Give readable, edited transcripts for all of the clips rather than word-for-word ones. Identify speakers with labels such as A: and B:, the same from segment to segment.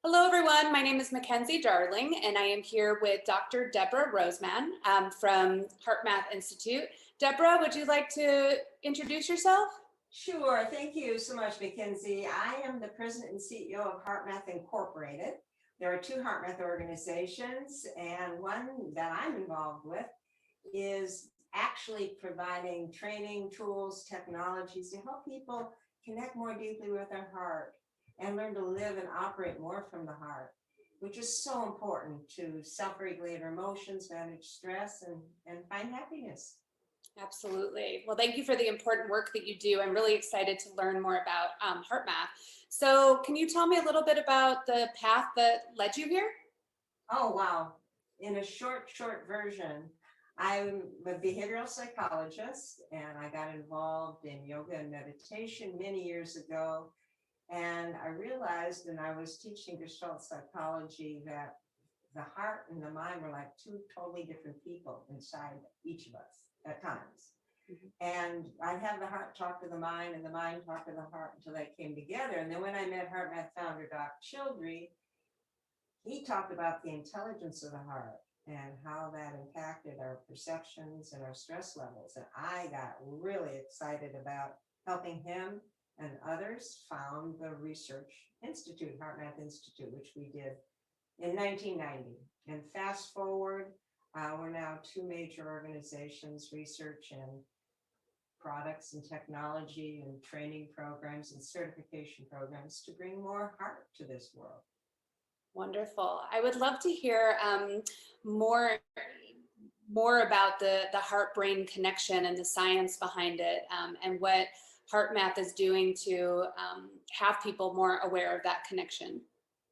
A: Hello, everyone. My name is Mackenzie Darling, and I am here with Dr. Deborah Rozman from HeartMath Institute. Deborah, would you like to introduce yourself?
B: Sure. Thank you so much, Mackenzie. I am the president and CEO of HeartMath Incorporated. There are two HeartMath organizations, and one that I'm involved with is actually providing training, tools, technologies to help people connect more deeply with their heart and learn to live and operate more from the heart, which is so important to self-regulate our emotions, manage stress, and find happiness.
A: Absolutely. Well, thank you for the important work that you do. I'm really excited to learn more about HeartMath. So can you tell me a little bit about the path that led you here?
B: Oh, wow. In a short version, I'm a behavioral psychologist and I got involved in yoga and meditation many years ago. And I realized, and I was teaching Gestalt psychology, that the heart and the mind were like two totally different people inside each of us at times. And I'd have the heart talk to the mind and the mind talk to the heart until they came together. And then when I met HeartMath founder, Doc Childry, he talked about the intelligence of the heart and how that impacted our perceptions and our stress levels. And I got really excited about helping him and others found the Research Institute, HeartMath Institute, which we did in 1990. And fast forward, we're now two major organizations, research and products and technology and training programs and certification programs to bring more heart to this world.
A: Wonderful. I would love to hear more about the heart-brain connection and the science behind it, and what HeartMath is doing to have people more aware of that connection.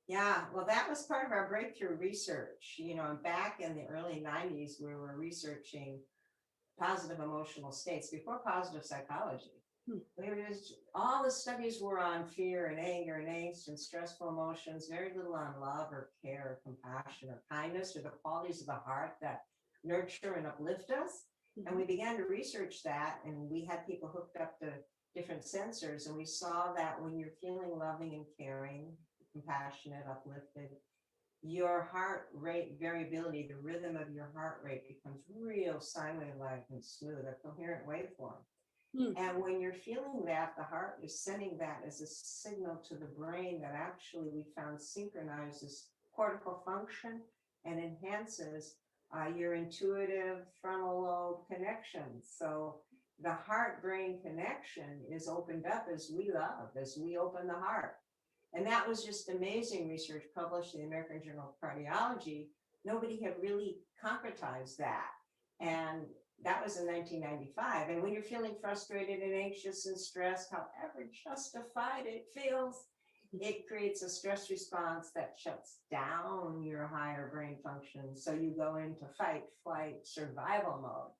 B: Yeah, well, that was part of our breakthrough research. You know, back in the early 90s, we were researching positive emotional states before positive psychology. All the studies were on fear and anger and angst and stressful emotions, very little on love or care or compassion or kindness or the qualities of the heart that nurture and uplift us. And we began to research that, and we had people hooked up to different sensors, and we saw that when you're feeling loving and caring, compassionate, uplifted, your heart rate variability, the rhythm of your heart rate becomes real sine wave-like and smooth, a coherent waveform. And when you're feeling that, the heart is sending that as a signal to the brain that actually we found synchronizes cortical function and enhances your intuitive frontal lobe connections. So the heart-brain connection is opened up as we love, as we open the heart. And that was just amazing research published in the American Journal of Cardiology. Nobody had really concretized that. And that was in 1995. And when you're feeling frustrated and anxious and stressed, however justified it feels, it creates a stress response that shuts down your higher brain functions. So you go into fight, flight, survival mode.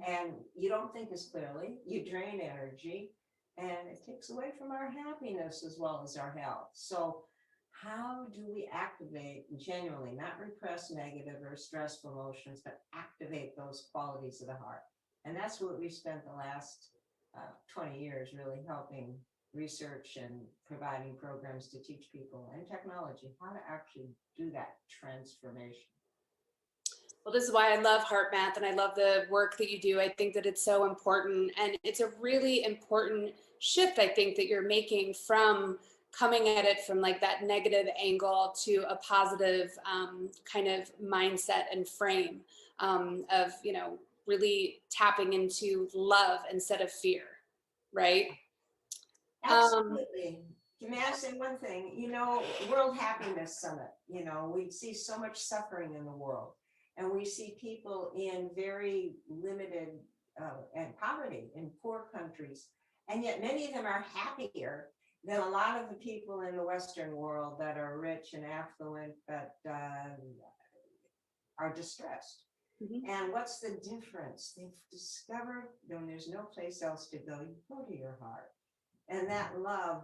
B: And you don't think as clearly, you drain energy, and it takes away from our happiness as well as our health. So how do we activate genuinely, not repress negative or stressful emotions, but activate those qualities of the heart? And that's what we've spent the last 20 years really helping research and providing programs to teach people and technology how to actually do that transformation.
A: Well, this is why I love HeartMath and I love the work that you do. I think that it's so important, and it's a really important shift, I think, that you're making from coming at it from like that negative angle to a positive kind of mindset and frame of, you know, really tapping into love instead of fear, right?
B: Absolutely. May I say one thing? You know, Worldhappiness Summit, you know, we see so much suffering in the world, and we see people in very limited and poverty in poor countries. And yet many of them are happier than a lot of the people in the Western world that are rich and affluent, but are distressed. And what's the difference? They've discovered when there's no place else to go, you go to your heart. And that love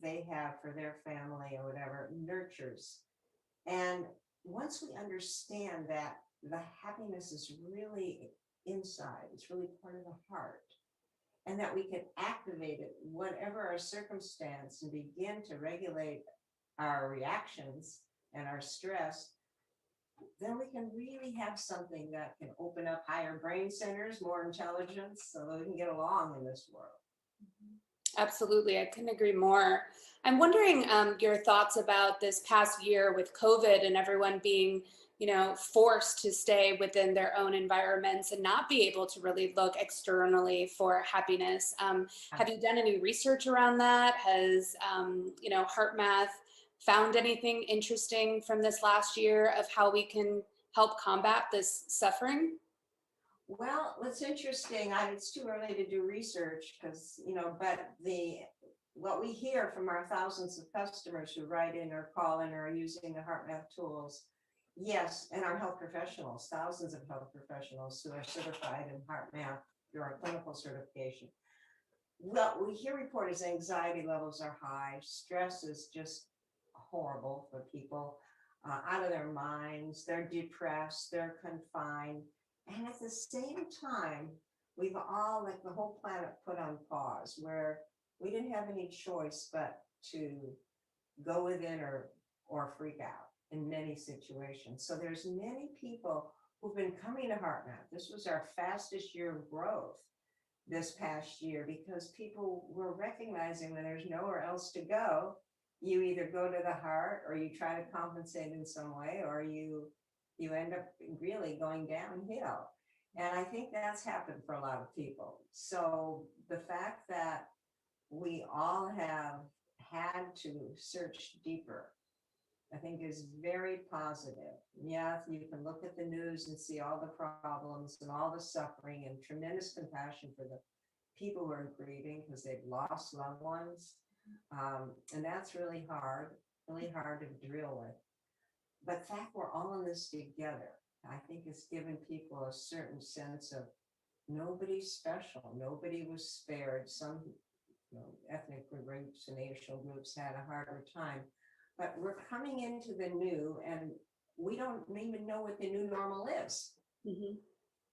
B: they have for their family or whatever nurtures. And once we understand that the happiness is really inside, it's really part of the heart, and that we can activate it, whatever our circumstance, and begin to regulate our reactions and our stress, then we can really have something that can open up higher brain centers, more intelligence, so that we can get along in this world.
A: Absolutely, I couldn't agree more. I'm wondering your thoughts about this past year with COVID and everyone being, forced to stay within their own environments and not be able to really look externally for happiness. Have you done any research around that? Has, HeartMath found anything interesting from this last year of how we can help combat this suffering?
B: Well, what's interesting, it's too early to do research because, but what we hear from our thousands of customers who write in or call in or are using the HeartMath tools, yes, and our health professionals, thousands of health professionals who are certified in HeartMath through our clinical certification. What we hear report is anxiety levels are high, stress is just horrible for people, out of their minds, they're depressed, they're confined. And at the same time, we've all, like the whole planet, put on pause where we didn't have any choice but to go within or freak out in many situations. So there's many people who've been coming to HeartMath. This was our fastest year of growth this past year because people were recognizing when there's nowhere else to go, you either go to the heart or you try to compensate in some way, or you end up really going downhill. And I think that's happened for a lot of people. So the fact that we all have had to search deeper, I think is very positive. Yeah, you can look at the news and see all the problems and all the suffering and tremendous compassion for the people who are grieving because they've lost loved ones. And that's really hard to deal with. But the fact we're all in this together, I think it's given people a certain sense of nobody's special. Nobody was spared. Some ethnic groups and racial groups had a harder time. But we're coming into the new, and we don't even know what the new normal is. Mm-hmm.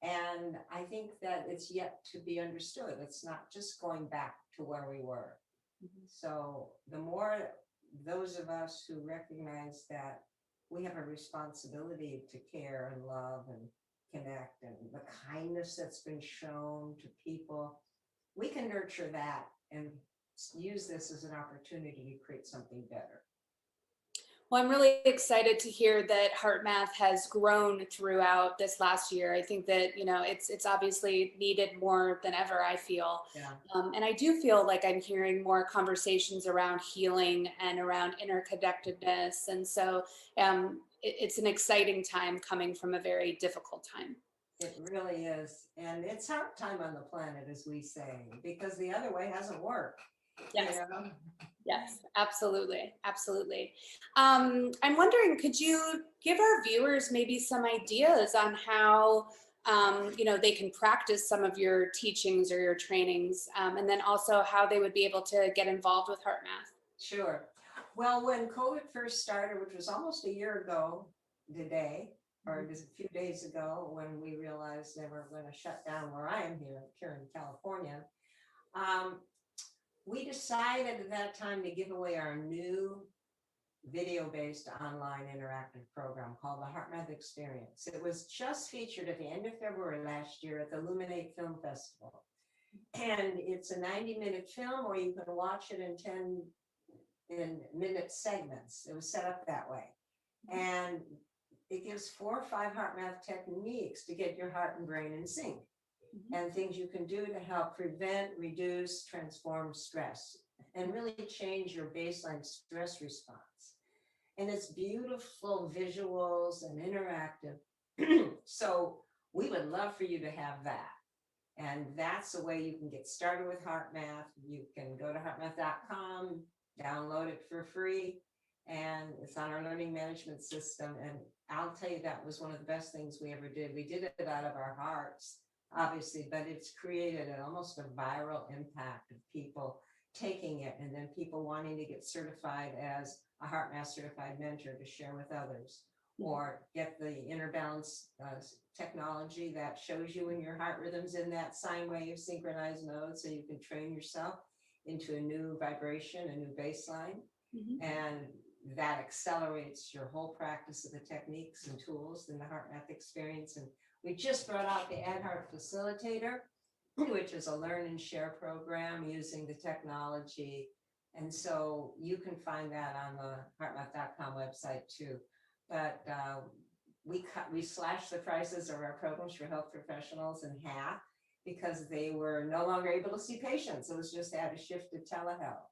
B: And I think that it's yet to be understood. It's not just going back to where we were. Mm-hmm. So the more those of us who recognize that we have a responsibility to care and love and connect, and the kindness that's been shown to people, we can nurture that and use this as an opportunity to create something better.
A: Well, I'm really excited to hear that HeartMath has grown throughout this last year. I think that, it's obviously needed more than ever, I feel.
B: Yeah.
A: And I do feel like I'm hearing more conversations around healing and around interconnectedness. And so it's an exciting time coming from a very difficult time.
B: It really is. And it's our time on the planet, as we say, because the other way hasn't worked.
A: Yes. Yes, absolutely. Absolutely. I'm wondering, could you give our viewers maybe some ideas on how, they can practice some of your teachings or your trainings, and then also how they would be able to get involved with HeartMath?
B: Sure. Well, when COVID first started, which was almost a year ago today, or just a few days ago, when we realized they were going to shut down where I am here in California, we decided at that time to give away our new video-based online interactive program called the HeartMath Experience. It was just featured at the end of February last year at the Illuminate Film Festival. And it's a 90-minute film, or you can watch it in 10-minute segments. It was set up that way. And it gives 4 or 5 HeartMath techniques to get your heart and brain in sync. And things you can do to help prevent, reduce, transform stress, and really change your baseline stress response. And it's beautiful visuals and interactive. So we would love for you to have that. And that's the way you can get started with HeartMath. You can go to heartmath.com, download it for free, and it's on our learning management system. And I'll tell you, that was one of the best things we ever did. We did it out of our hearts, obviously, but it's created almost a viral impact of people taking it, and then people wanting to get certified as a HeartMath certified mentor to share with others, or get the inner balance technology that shows you when your heart rhythm's in that sine wave synchronized mode, so you can train yourself into a new vibration, a new baseline. And that accelerates your whole practice of the techniques and tools in the HeartMath experience. And we just brought out the AdHeart Facilitator, which is a learn and share program using the technology. And so you can find that on the heartmath.com website too. But we slashed the prices of our programs for health professionals in half because they were no longer able to see patients. It was just had a shift to telehealth.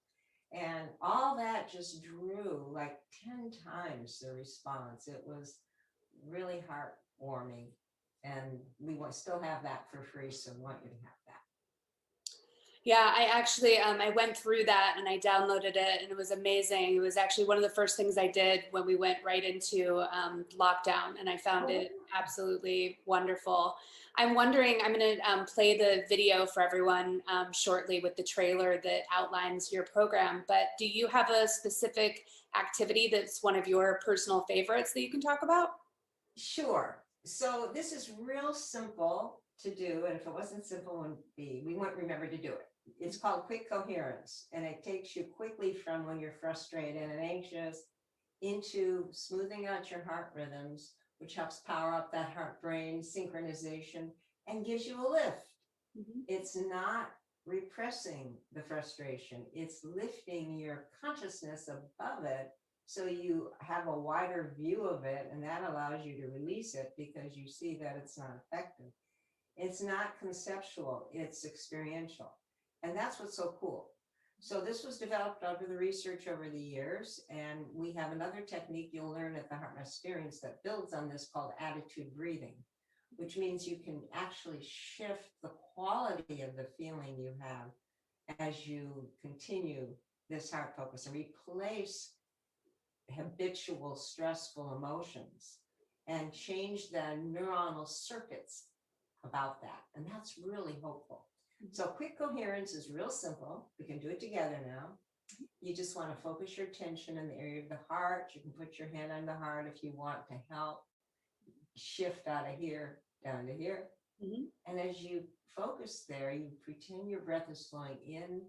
B: And all that just drew like 10 times the response. It was really heartwarming. And we still have that for free, so we want you to have that.
A: Yeah, I actually, I went through that and I downloaded it and it was amazing. It was actually one of the first things I did when we went right into lockdown, and I found it absolutely wonderful. I'm wondering, I'm going to play the video for everyone shortly with the trailer that outlines your program, but do you have a specific activity that's one of your personal favorites that you can talk about?
B: Sure. So this is real simple to do, and if it wasn't simple, we wouldn't remember to do it. It's called quick coherence, and it takes you quickly from when you're frustrated and anxious into smoothing out your heart rhythms, which helps power up that heart-brain synchronization and gives you a lift. Mm-hmm. It's not repressing the frustration, it's lifting your consciousness above it so you have a wider view of it, and that allows you to release it because you see that it's not effective. It's not conceptual, it's experiential. And that's what's so cool. So this was developed over the research over the years, and we have another technique you'll learn at the HeartMath experience that builds on this called attitude breathing, which means you can actually shift the quality of the feeling you have as you continue this heart focus and replace habitual stressful emotions and change the neuronal circuits about that. And that's really hopeful. So quick coherence is real simple. We can do it together now. You just want to focus your attention in the area of the heart. You can put your hand on the heart if you want to help shift out of here down to here. Mm-hmm. And as you focus there, you pretend your breath is flowing in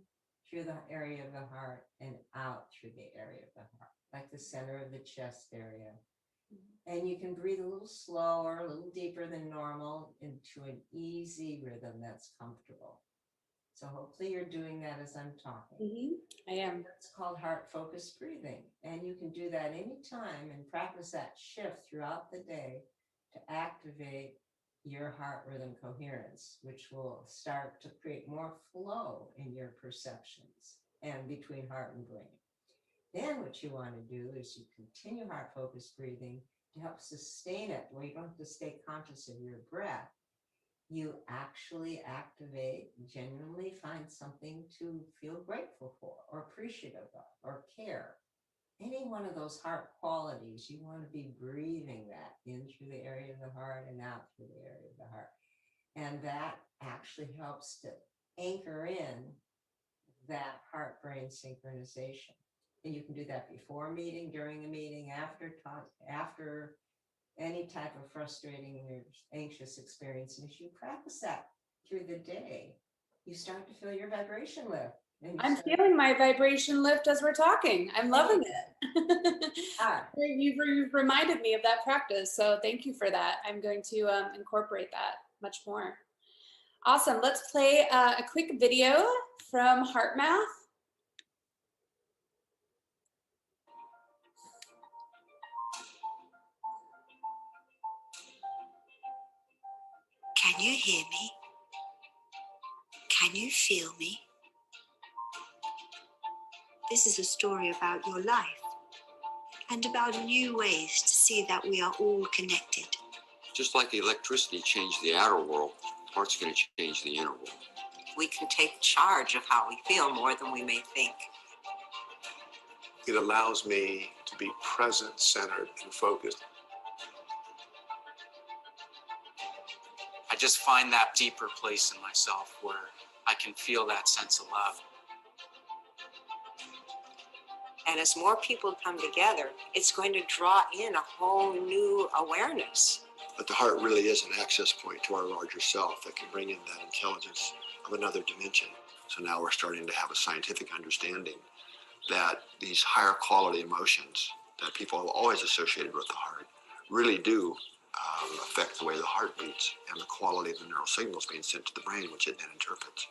B: through the area of the heart and out through the area of the heart, like the center of the chest area. And you can breathe a little slower, a little deeper than normal into an easy rhythm that's comfortable. So hopefully you're doing that as I'm talking.
A: Mm-hmm. I am.
B: It's called heart focused breathing. And you can do that anytime and practice that shift throughout the day to activate your heart rhythm coherence, which will start to create more flow in your perceptions and between heart and brain. Then what you want to do is you continue heart focused breathing to help sustain it, where you don't have to stay conscious of your breath. You actually activate, genuinely find something to feel grateful for or appreciative of or care. Any one of those heart qualities, you want to be breathing that in through the area of the heart and out through the area of the heart. And that actually helps to anchor in that heart-brain synchronization. And you can do that before a meeting, during a meeting, after any type of frustrating or anxious experience. And as you practice that through the day, you start to feel your vibration lift.
A: I'm feeling my vibration lift as we're talking. I'm loving it. You've reminded me of that practice. So thank you for that. I'm going to incorporate that much more. Awesome. Let's play a quick video from HeartMath.
C: Can you hear me? Can you feel me? This is a story about your life and about new ways to see that we are all connected.
D: Just like the electricity changed the outer world, heart's going to change the inner world.
E: We can take charge of how we feel more than we may think.
F: It allows me to be present, centered, and focused.
G: I just find that deeper place in myself where I can feel that sense of love.
E: And as more people come together, it's going to draw in a whole new awareness.
F: But the heart really is an access point to our larger self that can bring in that intelligence of another dimension. So now we're starting to have a scientific understanding that these higher quality emotions that people have always associated with the heart really do affect the way the heart beats and the quality of the neural signals being sent to the brain, which it then interprets.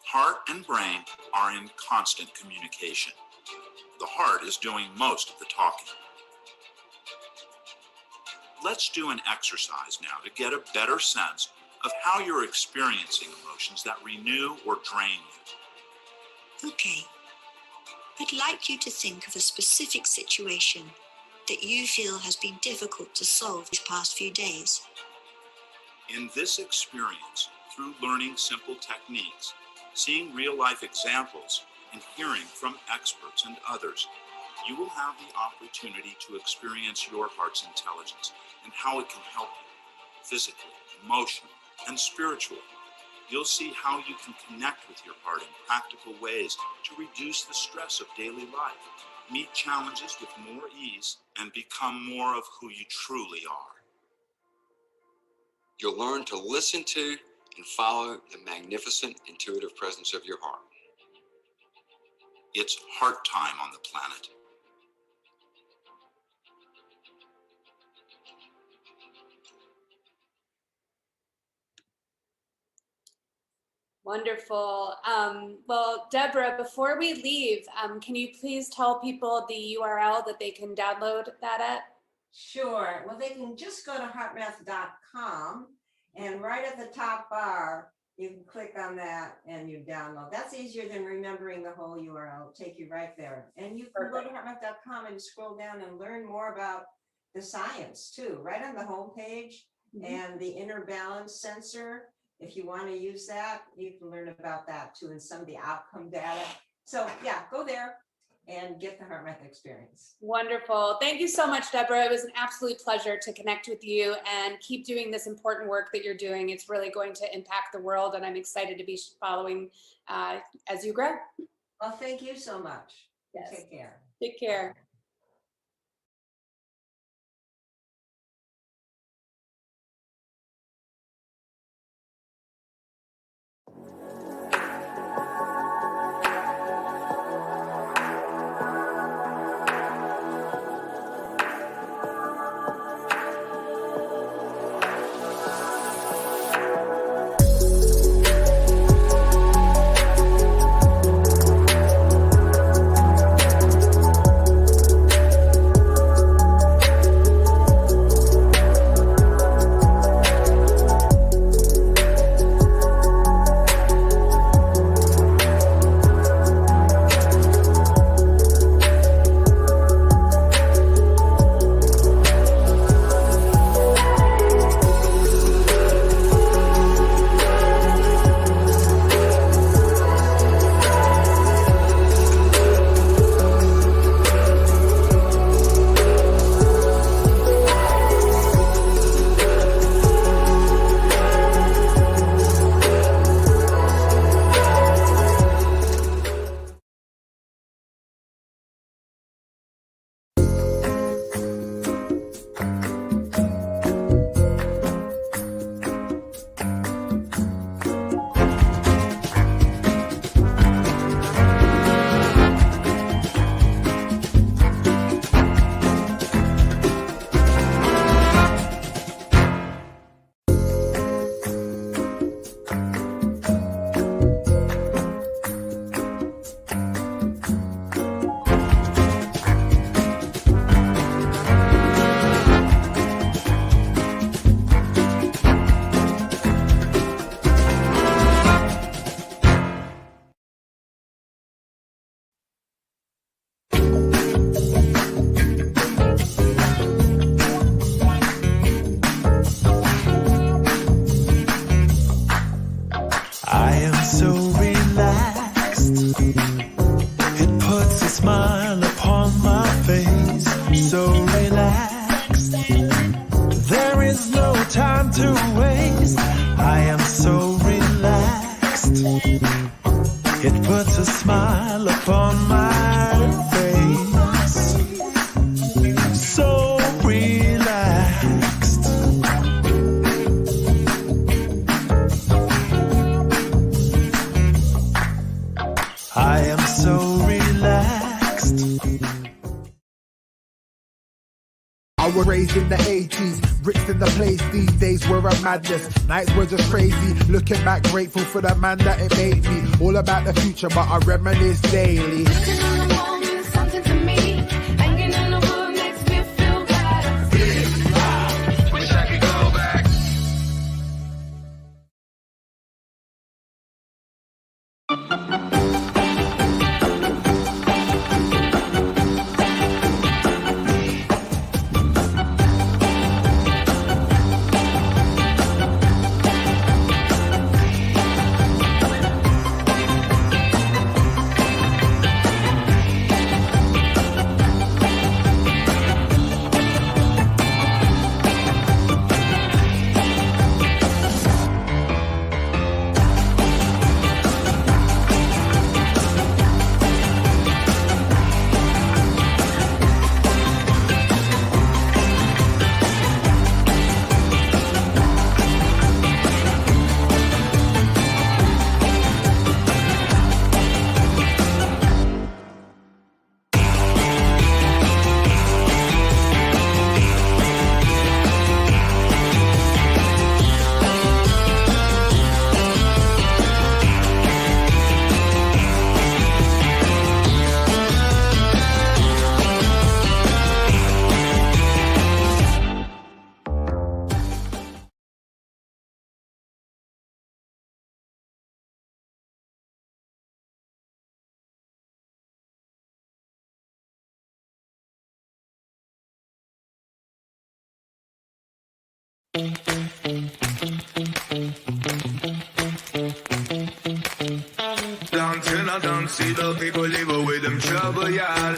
H: Heart and brain are in constant communication. The heart is doing most of the talking. Let's do an exercise now to get a better sense of how you're experiencing emotions that renew or drain you.
C: Okay. I'd like you to think of a specific situation that you feel has been difficult to solve these past few days.
H: In this experience, through learning simple techniques, seeing real-life examples, and hearing from experts and others, you will have the opportunity to experience your heart's intelligence and how it can help you physically, emotionally, and spiritually. You'll see how you can connect with your heart in practical ways to reduce the stress of daily life, meet challenges with more ease, and become more of who you truly are.
D: You'll learn to listen to and follow the magnificent intuitive presence of your heart.
H: It's heart time on the planet.
A: Wonderful. Well, Deborah, before we leave, can you please tell people the URL that they can download that at?
B: Sure. Well, they can just go to heartmath.com, and right at the top bar, you can click on that and you download. That's easier than remembering the whole URL. It'll take you right there. And you can go to heartmath.com and scroll down and learn more about the science too, right on the home page. And the inner balance sensor. If you want to use that, you can learn about that too, and some of the outcome data. So yeah, go there and get the HeartMath experience.
A: Wonderful. Thank you so much, Deborah. It was an absolute pleasure to connect with you, and keep doing this important work that you're doing. It's really going to impact the world, and I'm excited to be following as you grow.
B: Well, thank you so much.
A: Yes.
B: Take care.
A: Take care.
I: I am so relaxed. I was raised in the 80s, bricks in the place. These days were a madness, nights were just crazy. Looking back, grateful for the man that it made me. All about the future, but I reminisce daily.
J: Something to me, hanging in the wood makes me feel better.
I: Wish I could go back.
K: Dancing, I don't see the people live with them trouble, y'all.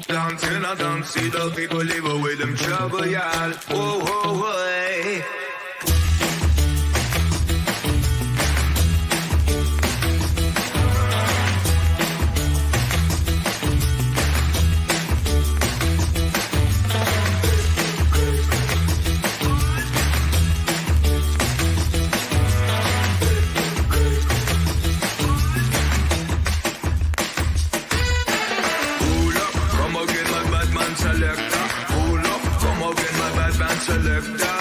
K: Dancing, I don't see the people live with them trouble, y'all. Whoa, whoa, whoa. Selector.